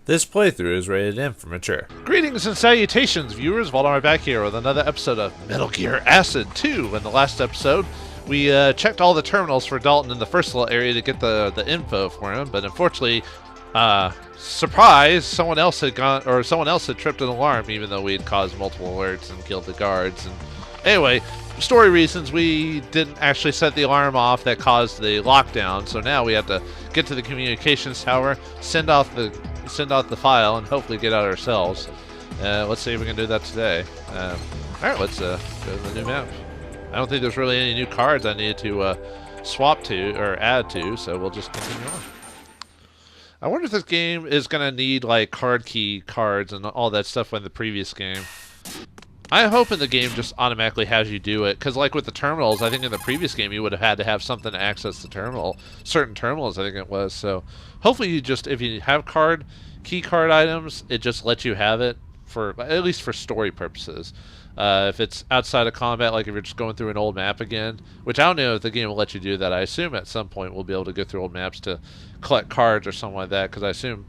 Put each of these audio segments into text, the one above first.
This playthrough is rated M for mature. Greetings and salutations, viewers. Vauldemare back here with another episode of Metal Gear Acid 2. In the last episode, we checked all the terminals for Dalton in the first little area to get the info for him, but unfortunately, surprise, someone else had tripped an alarm, even though we had caused multiple alerts and killed the guards. And anyway, story reasons, we didn't actually set the alarm off that caused the lockdown. So now we have to get to the communications tower, send out the file, and hopefully get out ourselves. Let's see if we can do that today. All right, let's go to the new map. I don't think there's really any new cards I need to swap to or add to, so we'll just continue on. I wonder if this game is going to need like card key cards and all that stuff in the previous game. I'm hoping the game just automatically has you do it, because like with the terminals, I think in the previous game you would have had to have something to access the terminal. Certain terminals, I think it was. So hopefully you just, if you have key card items, it just lets you have it for, at least for story purposes. If it's outside of combat, like if you're just going through an old map again, which I don't know if the game will let you do that. I assume at some point we'll be able to go through old maps to collect cards or something like that, because I assume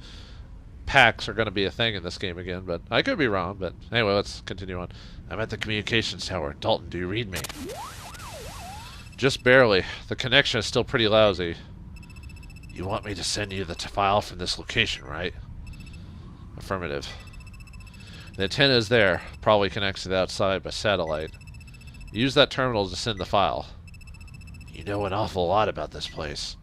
packs are going to be a thing in this game again, but I could be wrong. But anyway, let's continue on. I'm at the communications tower. Dalton, do you read me? Just barely. The connection is still pretty lousy. You want me to send you the file from this location, right? Affirmative. The antenna is there. Probably connects to the outside by satellite. Use that terminal to send the file. You know an awful lot about this place.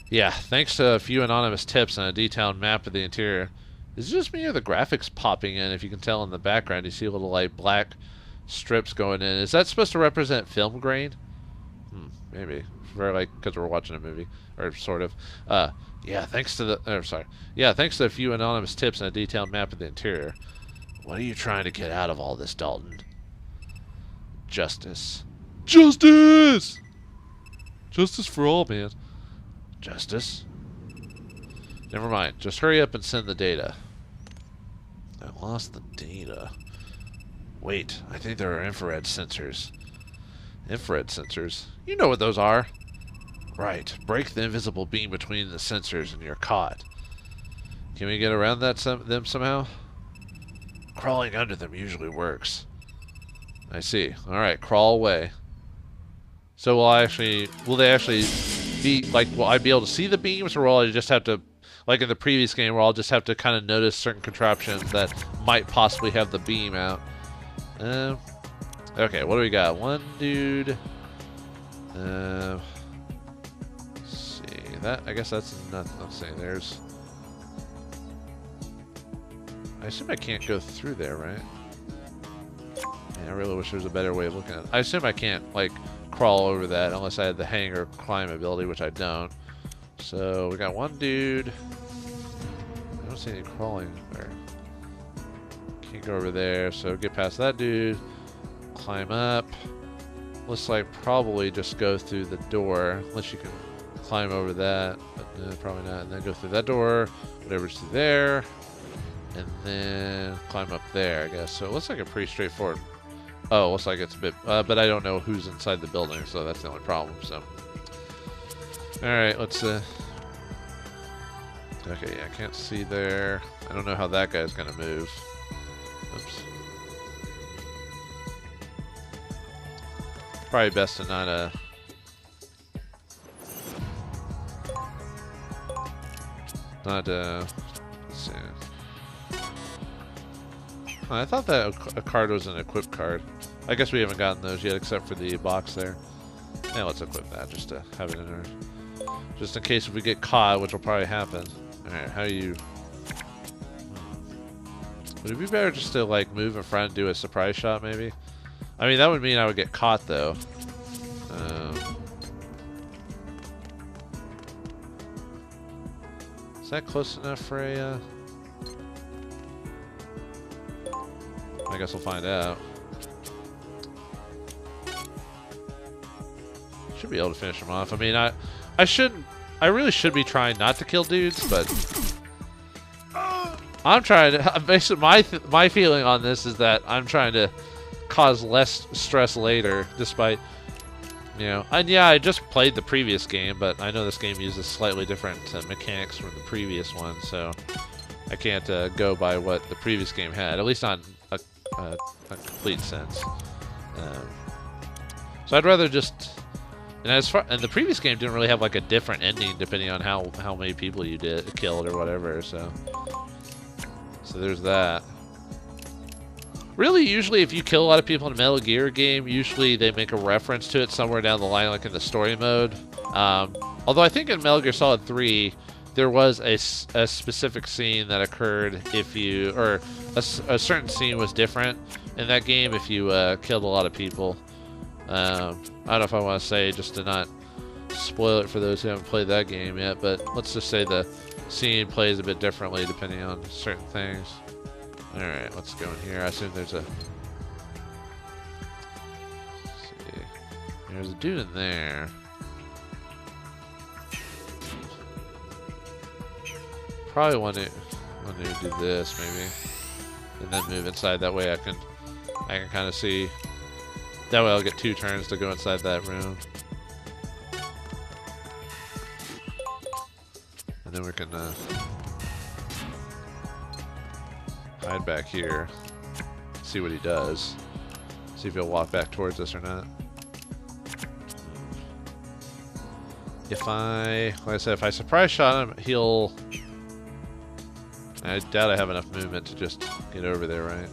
Yeah, thanks to a few anonymous tips and a detailed map of the interior. Is it just me or the graphics popping in? If you can tell in the background, you see little like black strips going in. Is that supposed to represent film grain? Maybe. For like, because we're watching a movie, or sort of. Yeah, thanks to thanks to a few anonymous tips and a detailed map of the interior. What are you trying to get out of all this, Dalton? Justice. Justice! Justice for all, man. Justice? Never mind. Just hurry up and send the data. I lost the data. Wait, I think there are infrared sensors. Infrared sensors? You know what those are. Right. Break the invisible beam between the sensors and you're caught. Can we get around them somehow? Crawling under them usually works. I see. Alright, crawl away. So will they actually be, like, will I be able to see the beams, or will I just have to, like in the previous game, where I'll just have to kind of notice certain contraptions that might possibly have the beam out? Okay, what do we got? One dude. Let's see. I guess that's nothing. Let's see. There's. I assume I can't go through there, right? Yeah, I really wish there was a better way of looking at it. I assume I can't, like, crawl over that unless I had the hang or climb ability, which I don't. So we got one dude. I don't see any crawling there. Can't go over there, so get past that dude. Climb up. Looks like probably just go through the door, unless you can climb over that, but no, probably not. And then go through that door, whatever's through there, and then climb up there, I guess. So it looks like a pretty straightforward. Oh, looks like it's a bit, but I don't know who's inside the building, so that's the only problem. So, all right, let's. Okay, yeah, I can't see there. I don't know how that guy's gonna move. Oops. Probably best to not let's see. Oh, I thought that a card was an equip card. I guess we haven't gotten those yet, except for the box there. Yeah, let's equip that just to have it in there, just in case if we get caught, which will probably happen. All right, how do you? Would it be better just to like move in front and do a surprise shot, maybe? I mean, that would mean I would get caught, though. Is that close enough for a... I guess we'll find out. Should be able to finish him off. I mean, I really should be trying not to kill dudes, but... I'm trying to... Basically, my feeling on this is that I'm trying to cause less stress later, despite, you know, and yeah, I just played the previous game, but I know this game uses slightly different mechanics from the previous one, so go by what the previous game had, at least not a complete sense. So I'd rather just, and the previous game didn't really have like a different ending depending on how many people you killed or whatever. So there's that. Really, usually if you kill a lot of people in a Metal Gear game, usually they make a reference to it somewhere down the line, like in the story mode. Although I think in Metal Gear Solid 3, there was a specific scene that occurred if you, or a certain scene was different in that game if you killed a lot of people. I don't know if I want to say, just to not spoil it for those who haven't played that game yet, but let's just say the scene plays a bit differently depending on certain things. Alright, let's go in here. I assume there's a... Let's see. There's a dude in there. Probably want to do this, maybe. And then move inside. That way I can kind of see. That way I'll get 2 turns to go inside that room. And then we can... hide back here, see what he does, see if he'll walk back towards us or not. Like I said, if I surprise shot him, he'll... I doubt I have enough movement to just get over there, right?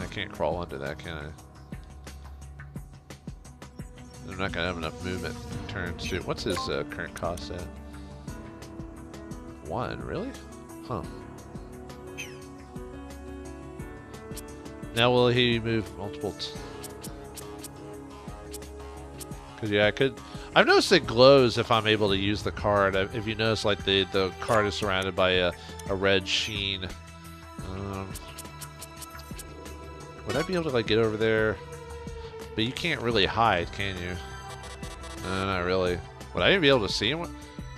I can't crawl under that, can I? I'm not gonna have enough movement turns to... What's his current cost at? 1, really? Huh. Now will he move multiple? Cause yeah, I could. I've noticed it glows if I'm able to use the card. If you notice, like the card is surrounded by a red sheen. Would I be able to like get over there? But you can't really hide, can you? No, not really. Would I even be able to see him?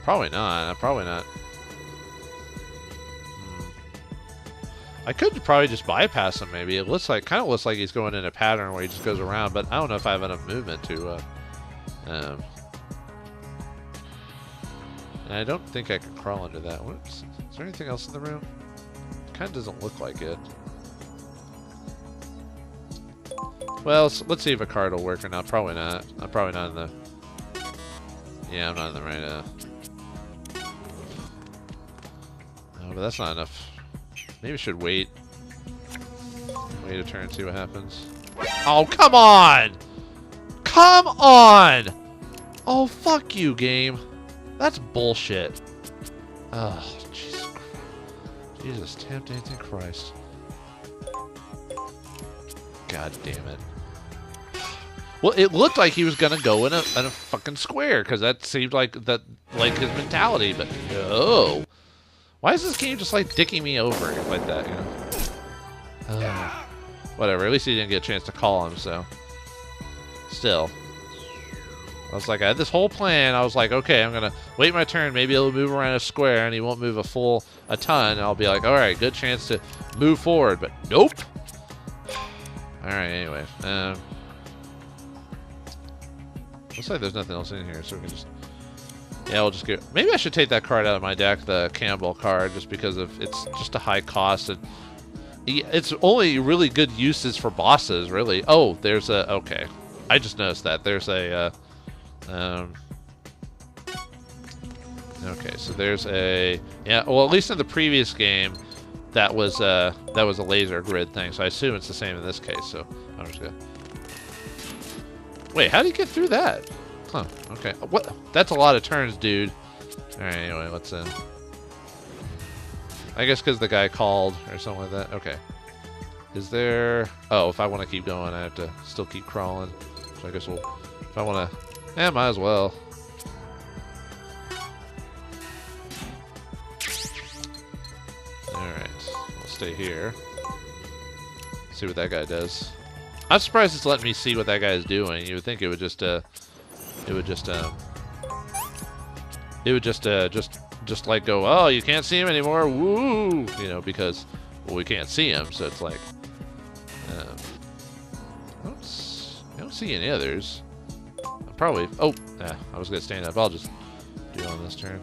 Probably not. Probably not. I could probably just bypass him. Maybe it kind of looks like he's going in a pattern where he just goes around, but I don't know if I have enough movement to. And I don't think I can crawl under that. Is there anything else in the room? Kind of doesn't look like it. Well, let's see if a card will work or not. Probably not. I'm probably not in the. Yeah, I'm not in the right. No, but that's not enough. Maybe I should wait a turn, see what happens. Oh, come on! Come on! Oh, fuck you, game. That's bullshit. Oh, Jesus, tempting Christ. God damn it. Well, it looked like he was gonna go in a fucking square, because that seemed like his mentality, but no. Why is this game just like dicking me over like that, you know? Whatever, at least he didn't get a chance to call him, so. Still. I was like, I had this whole plan. I was like, okay, I'm gonna wait my turn. Maybe he'll move around a square and he won't move a ton. And I'll be like, alright, good chance to move forward. But nope. Alright, anyway. Looks like there's nothing else in here, so we can just... Yeah, we'll just get... Maybe I should take that card out of my deck, the Campbell card, just because of it's just a high cost. And it's only really good uses for bosses, really. Oh, there's a... Okay. I just noticed that. There's a... okay, so there's a... Yeah, well, at least in the previous game, that was a laser grid thing, so I assume it's the same in this case, so I'm just gonna... Wait, how do you get through that? Huh, okay. What? That's a lot of turns, dude. Alright, anyway, let's I guess because the guy called or something like that. Okay. Is there... Oh, if I want to keep going, I have to still keep crawling. So I guess we'll... If I want to... Yeah, might as well. Alright. We'll stay here. See what that guy does. I'm surprised it's letting me see what that guy is doing. You would think it would just like go, oh, you can't see him anymore, woo, you know, because, well, we can't see him, so it's like, I don't see any others. I was gonna stand up. I'll just do it on this turn.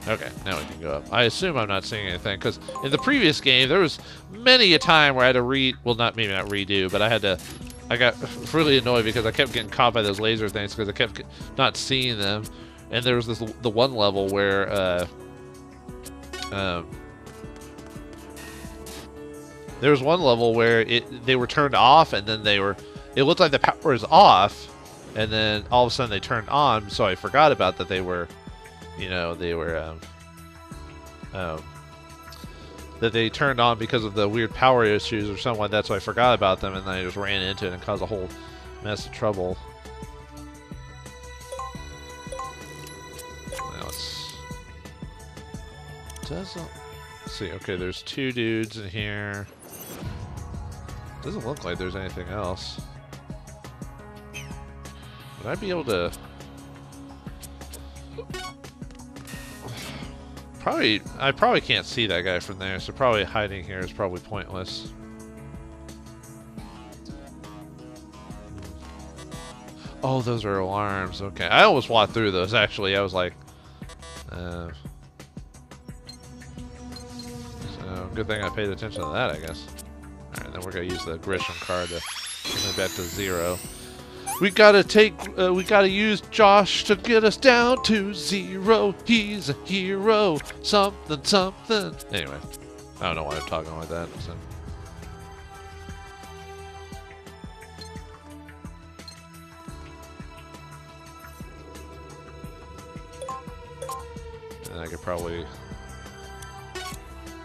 Okay, now we can go up. I assume I'm not seeing anything, because in the previous game, there was many a time where I had to well, maybe not redo, but I got really annoyed because I kept getting caught by those laser things because I kept not seeing them. And there was the one level where, there was one level where they were turned off, and then it looked like the power was off, and then all of a sudden they turned on, so I forgot about that they were, you know, that they turned on because of the weird power issues or something like that, so I forgot about them, and then I just ran into it and caused a whole mess of trouble. Now let's see. Okay, there's 2 dudes in here. Doesn't look like there's anything else. Would I be able to... I probably can't see that guy from there, so probably hiding here is probably pointless. Oh, those are alarms. Okay, I almost walked through those, actually. I was like... so, good thing I paid attention to that, I guess. Alright, then we're gonna use the Grisham card to bring it back to 0. We gotta use Josh to get us down to 0. He's a hero. Something, something. Anyway, I don't know why I'm talking like that. So. And I could probably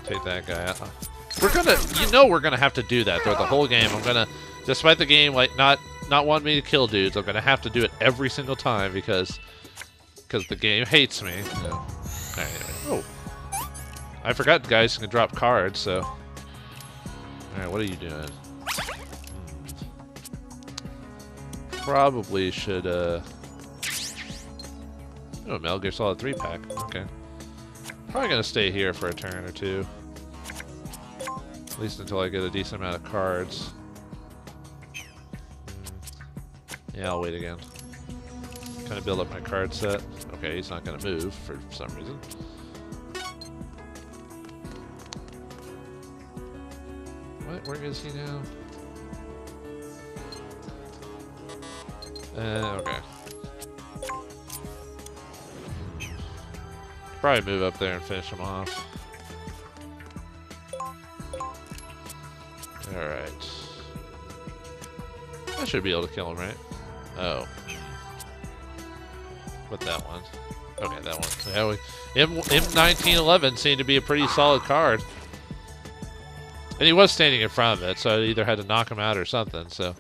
take that guy out. We're gonna have to do that throughout the whole game. I'm gonna, despite the game like not wanting me to kill dudes, I'm gonna have to do it every single time because the game hates me. So. Anyway. Oh, I forgot guys can drop cards. So, all right, what are you doing? Probably should oh, Metal Gear Solid 3 pack. Okay, probably gonna stay here for a turn or two. At least until I get a decent amount of cards. Yeah, I'll wait again. Kind of build up my card set. Okay, he's not going to move for some reason. What? Where is he now? Okay. Probably move up there and finish him off. Alright. I should be able to kill him, right? Oh. But that one. Okay, that one. Yeah, M1911 seemed to be a pretty solid card. And he was standing in front of it, so I either had to knock him out or something, so...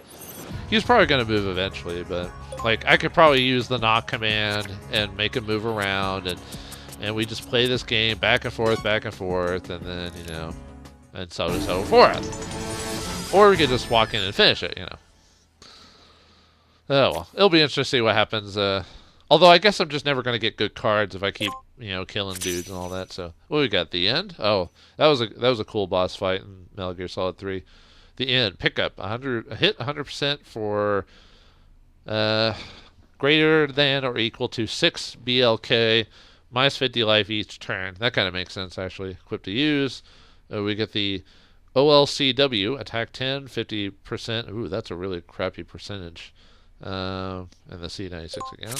He was probably going to move eventually, but... Like, I could probably use the knock command and make him move around, and we just play this game back and forth, and then, you know... And so on and so forth. Or we could just walk in and finish it, you know. Oh, well. It'll be interesting to see what happens. Although I guess I'm just never going to get good cards if I keep, you know, killing dudes and all that. So, what we got? The end? Oh, that was a cool boss fight in Metal Gear Solid 3. The end. Pickup. 100, hit 100% for greater than or equal to 6 BLK, minus 50 life each turn. That kind of makes sense, actually. Equipped to use. We get the OLCW, attack 10, 50%. Ooh, that's a really crappy percentage. And the C96 again.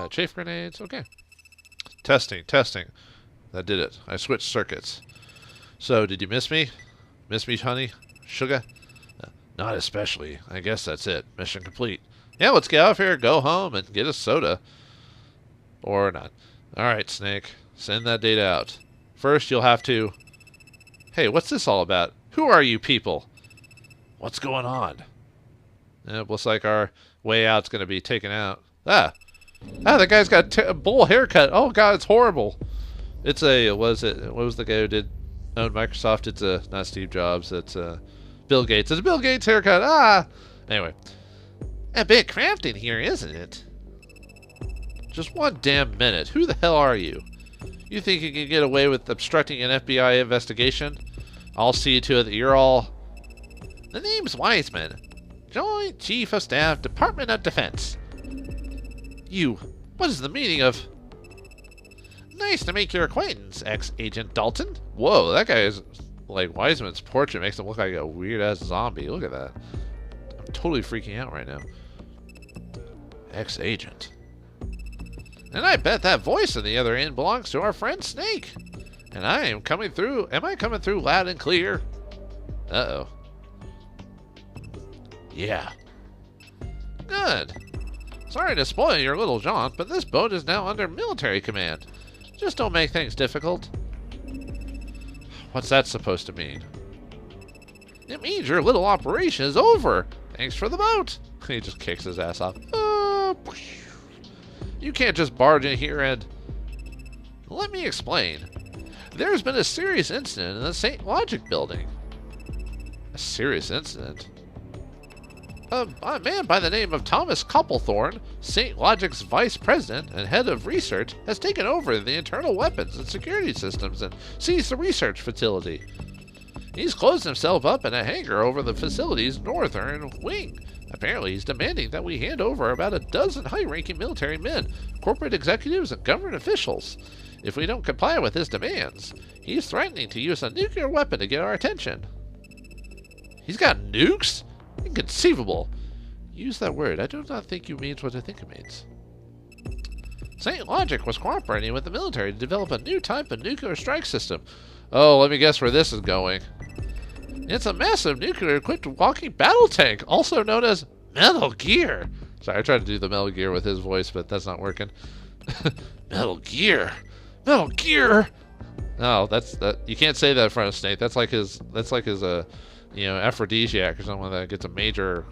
Chafe grenades, okay. Testing. That did it. I switched circuits. So, did you miss me? Miss me, honey? Sugar? Not especially. I guess that's it. Mission complete. Yeah, let's get out of here, go home, and get a soda. Or not. Alright, Snake. Send that data out. First, you'll have to... Hey, what's this all about? Who are you people? What's going on? It looks like our way out's going to be taken out. Ah, that guy's got a bull haircut. Oh, God, it's horrible. It's a, what was the guy who owned Microsoft? It's not Steve Jobs. It's Bill Gates. It's a Bill Gates haircut. Ah! Anyway. A bit cramped in here, isn't it? Just one damn minute. Who the hell are you? You think you can get away with obstructing an FBI investigation? I'll see to it that you're all... The name's Wiseman. Joint Chief of Staff, Department of Defense. You... What is the meaning of... Nice to make your acquaintance, ex-Agent Dalton. Whoa, that guy is like Wiseman's portrait makes him look like a weird-ass zombie. Look at that. I'm totally freaking out right now. Ex-Agent. And I bet that voice on the other end belongs to our friend Snake. And I am coming through. Am I coming through loud and clear? Uh-oh. Yeah. Good. Sorry to spoil your little jaunt, but this boat is now under military command. Just don't make things difficult. What's that supposed to mean? It means your little operation is over. Thanks for the boat. He just kicks his ass off. You can't just barge in here and... Let me explain. There's been a serious incident in the St. Logic building. A serious incident? A man by the name of Thomas Copplethorne, St. Logic's vice president and head of research, has taken over the internal weapons and security systems and seized the research facility. He's closed himself up in a hangar over the facility's northern wing. Apparently, he's demanding that we hand over about a dozen high-ranking military men, corporate executives, and government officials. If we don't comply with his demands, he's threatening to use a nuclear weapon to get our attention. He's got nukes? Inconceivable. Use that word. I do not think you means what I think it means. St. Logic was cooperating with the military to develop a new type of nuclear strike system. Oh, let me guess where this is going. It's a massive nuclear-equipped walking battle tank, also known as Metal Gear. Sorry, I tried to do the Metal Gear with his voice, but that's not working. Metal Gear. Metal Gear. No, that you can't say that in front of Snake. That's like his aphrodisiac or someone that gets a major,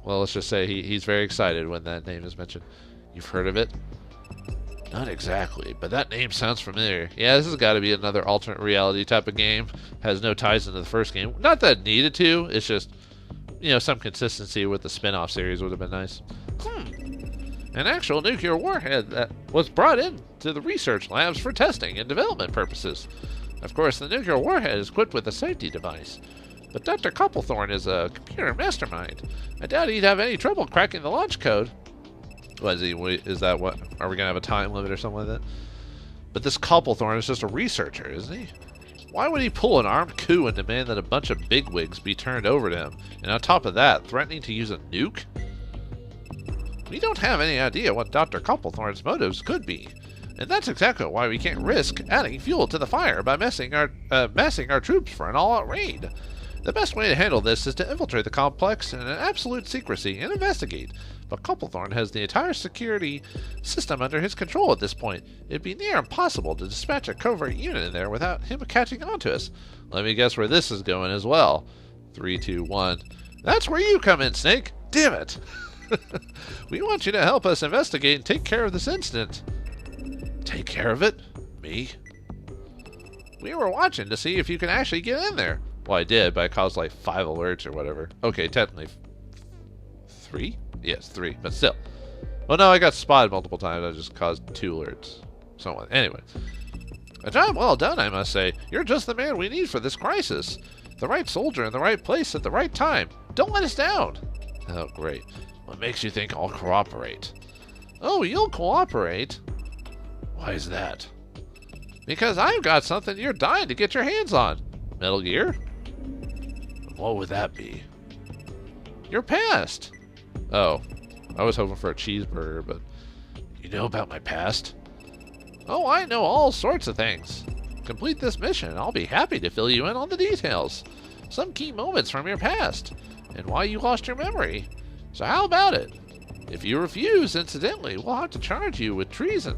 well, let's just say he's very excited when that name is mentioned. You've heard of it? Not exactly, but that name sounds familiar. Yeah, this has got to be another alternate reality type of game. Has no ties into the first game. Not that it needed to, it's just, some consistency with the spin-off series would have been nice. An actual nuclear warhead that was brought in to the research labs for testing and development purposes. Of course, the nuclear warhead is equipped with a safety device. But Dr. Copplethorne is a computer mastermind. I doubt he'd have any trouble cracking the launch code. Is that what? Are we going to have a time limit or something like that? But this Copplethorne is just a researcher, isn't he? Why would he pull an armed coup and demand that a bunch of bigwigs be turned over to him? And on top of that, threatening to use a nuke? We don't have any idea what Dr. Copplethorne's motives could be. And that's exactly why we can't risk adding fuel to the fire by massing our troops for an all-out raid. The best way to handle this is to infiltrate the complex in an absolute secrecy and investigate. But Copplethorne has the entire security system under his control at this point. It'd be near impossible to dispatch a covert unit in there without him catching on to us. Let me guess where this is going as well. 3, 2, 1. That's where you come in, Snake. Damn it. We want you to help us investigate and take care of this incident. Take care of it? Me? We were watching to see if you can actually get in there. Well, I did, but I caused like 5 alerts or whatever. Okay, technically 3? Yes, 3, but still. Well, no, I got spotted multiple times. I just caused 2 alerts. So, anyway. A job well done, I must say. You're just the man we need for this crisis. The right soldier in the right place at the right time. Don't let us down. Oh, great. What makes you think I'll cooperate? Oh, you'll cooperate? Why is that? Because I've got something you're dying to get your hands on. Metal Gear? What would that be? Your past. Oh, I was hoping for a cheeseburger, but... You know about my past? Oh, I know all sorts of things. Complete this mission, I'll be happy to fill you in on the details. Some key moments from your past, and why you lost your memory. So how about it? If you refuse, incidentally, we'll have to charge you with treason.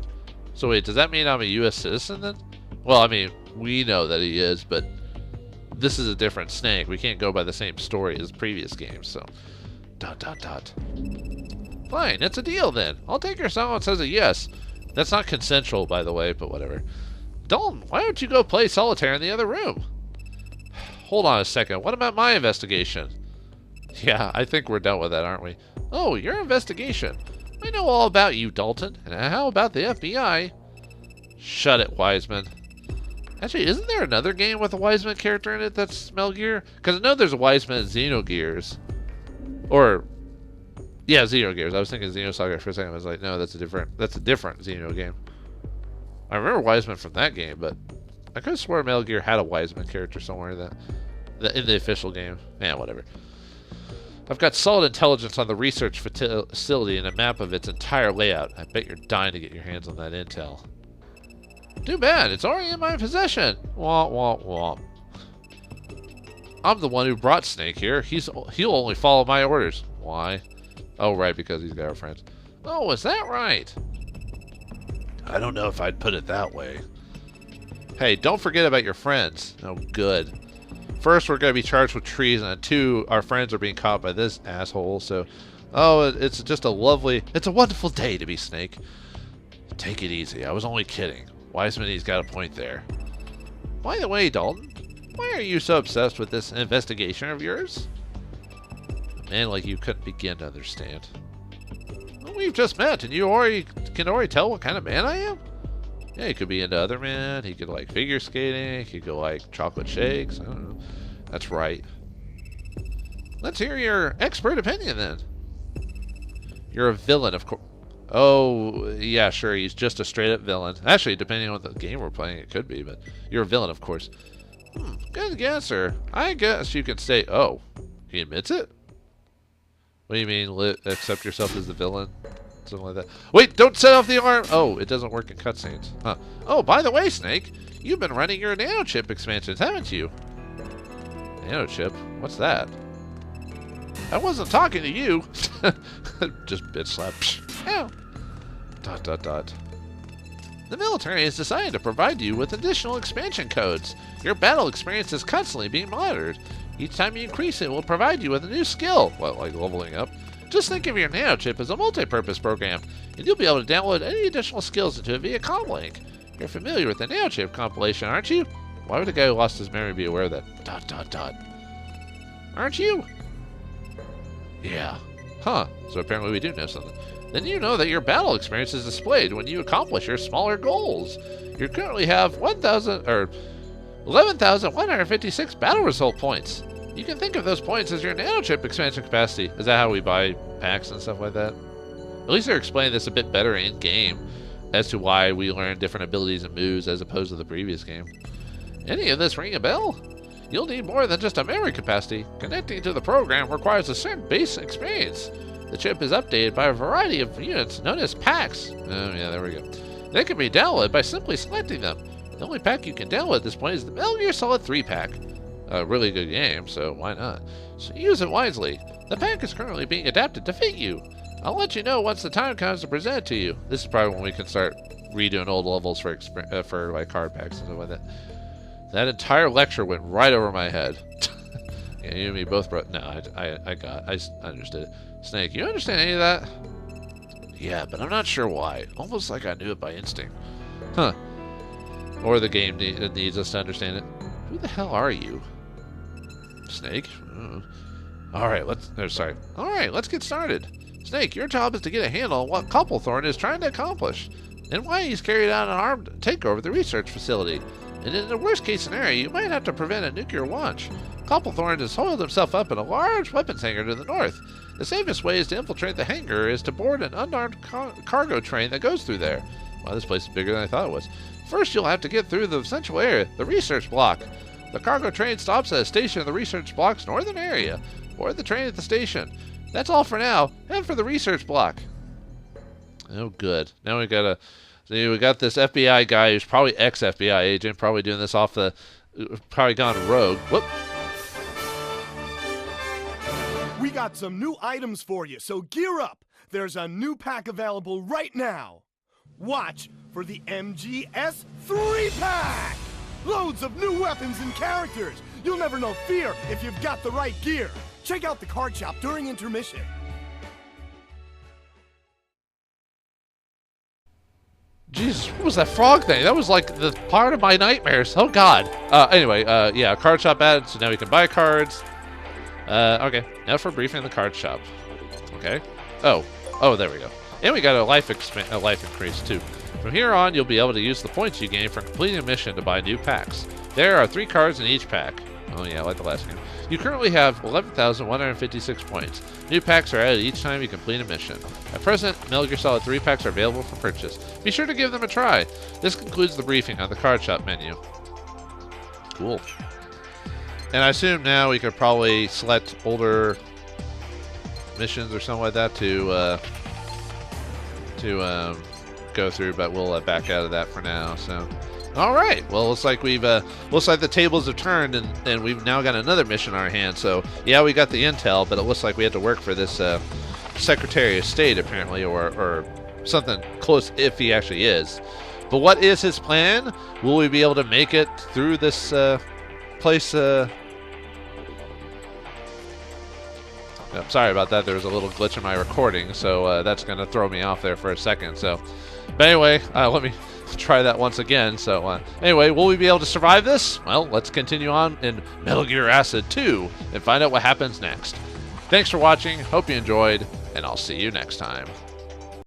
So wait, does that mean I'm a U.S. citizen then? Well, I mean, we know that he is, but this is a different Snake. We can't go by the same story as previous games, so... ... Fine, it's a deal then. I'll take your silence as a yes. That's not consensual, by the way, but whatever. Dalton, why don't you go play solitaire in the other room? Hold on a second. What about my investigation? Yeah, I think we're done with that, aren't we? Oh, your investigation. I know all about you, Dalton. And how about the FBI? Shut it, Wiseman. Actually, isn't there another game with a Wiseman character in it that's Metal Gear? Because I know there's a Wiseman in Xenogears. Or, yeah, Xenogears. I was thinking Xenosaga for a second. I was like, no, that's a different Xeno game. I remember Wiseman from that game, but I could have sworn Metal Gear had a Wiseman character somewhere in the official game. Yeah, whatever. I've got solid intelligence on the research facility and a map of its entire layout. I bet you're dying to get your hands on that intel. Too bad, it's already in my possession. Womp womp womp. I'm the one who brought Snake here. He'll only follow my orders. Why? Oh, right, because he's got our friends. Oh, is that right? I don't know if I'd put it that way. Hey, don't forget about your friends. Oh, good. First, we're going to be charged with treason, and two, our friends are being caught by this asshole, so... Oh, it's just a wonderful day to be Snake. Take it easy, I was only kidding. Wiseman, he's got a point there. By the way, Dalton, why are you so obsessed with this investigation of yours? A man like you couldn't begin to understand. Well, we've just met, and you can already tell what kind of man I am? Yeah, he could be into other men. He could like figure skating. He could like chocolate shakes. I don't know. That's right. Let's hear your expert opinion then. You're a villain, of course. Oh, yeah, sure. He's just a straight-up villain. Actually, depending on the game we're playing, it could be, but you're a villain, of course. Good answer. I guess you could say, oh, he admits it? What do you mean, accept yourself as the villain? Something like that. Wait, don't set off the alarm! Oh, it doesn't work in cutscenes. Huh. Oh, by the way, Snake, you've been running your nanochip expansions, haven't you? Nanochip? What's that? I wasn't talking to you. Just bitch slap. Ow. ... The military has decided to provide you with additional expansion codes. Your battle experience is constantly being monitored. Each time you increase it will provide you with a new skill. Well, like leveling up. Just think of your nanochip as a multi-purpose program, and you'll be able to download any additional skills into it via comlink. You're familiar with the nanochip compilation, aren't you? Why would a guy who lost his memory be aware of that? ... Aren't you? Yeah. Huh. So apparently we do know something. Then you know that your battle experience is displayed when you accomplish your smaller goals. You currently have 11,156 battle result points. You can think of those points as your nanochip expansion capacity. Is that how we buy packs and stuff like that? At least they're explaining this a bit better in-game as to why we learn different abilities and moves as opposed to the previous game. Any of this ring a bell? You'll need more than just a memory capacity. Connecting to the program requires a certain base experience. The chip is updated by a variety of units known as packs. Oh yeah, there we go. They can be downloaded by simply selecting them. The only pack you can download at this point is the Metal Gear Solid 3 pack. A really good game, so why not? So use it wisely. The pack is currently being adapted to fit you. I'll let you know once the time comes to present it to you. This is probably when we can start redoing old levels for like card packs and stuff like that. That entire lecture went right over my head. Yeah, you and me both brought... No, I understood it. Snake, you understand any of that? Yeah, but I'm not sure why. Almost like I knew it by instinct. Huh. Or the game needs us to understand it. Who the hell are you? Snake? Alright, let's get started. Snake, your job is to get a handle on what Copplethorne is trying to accomplish, and why he's carried out an armed takeover of the research facility. And in the worst case scenario, you might have to prevent a nuclear launch. Copplethorne has holed himself up in a large weapons hangar to the north. The safest way is to infiltrate the hangar is to board an unarmed cargo train that goes through there. Wow, this place is bigger than I thought it was. First, you'll have to get through the central area, the research block. The cargo train stops at a station in the research block's northern area. Board the train at the station. That's all for now. Head for the research block. Oh, good. Now we got this FBI guy who's probably ex-FBI agent, probably doing this off the... probably gone rogue. Whoop. We got some new items for you, so gear up. There's a new pack available right now. Watch for the MGS 3-pack! Loads of new weapons and characters. You'll never know fear if you've got the right gear. Check out the card shop during intermission. Jesus, what was that frog thing? That was like the part of my nightmares. Oh god. Anyway, yeah, card shop added, so now we can buy cards. Okay, now for briefing the card shop. Okay. Oh, there we go. And we got a life increase too. From here on, you'll be able to use the points you gain from completing a mission to buy new packs. There are 3 cards in each pack. Oh yeah, like the last game. You currently have 11,156 points. New packs are added each time you complete a mission. At present, Metal Gear Solid 3 packs are available for purchase. Be sure to give them a try. This concludes the briefing on the card shop menu. Cool. And I assume now we could probably select older missions or something like that to go through, but we'll back out of that for now. So, all right. Well, looks like the tables have turned, and we've now got another mission on our hands. So, yeah, we got the intel, but it looks like we had to work for this Secretary of State apparently, or something close if he actually is. But what is his plan? Will we be able to make it through this place? Sorry about that. There was a little glitch in my recording, so that's going to throw me off there for a second. So, but anyway, let me try that once again. So, anyway, will we be able to survive this? Well, let's continue on in Metal Gear Acid 2 and find out what happens next. Thanks for watching. Hope you enjoyed, and I'll see you next time.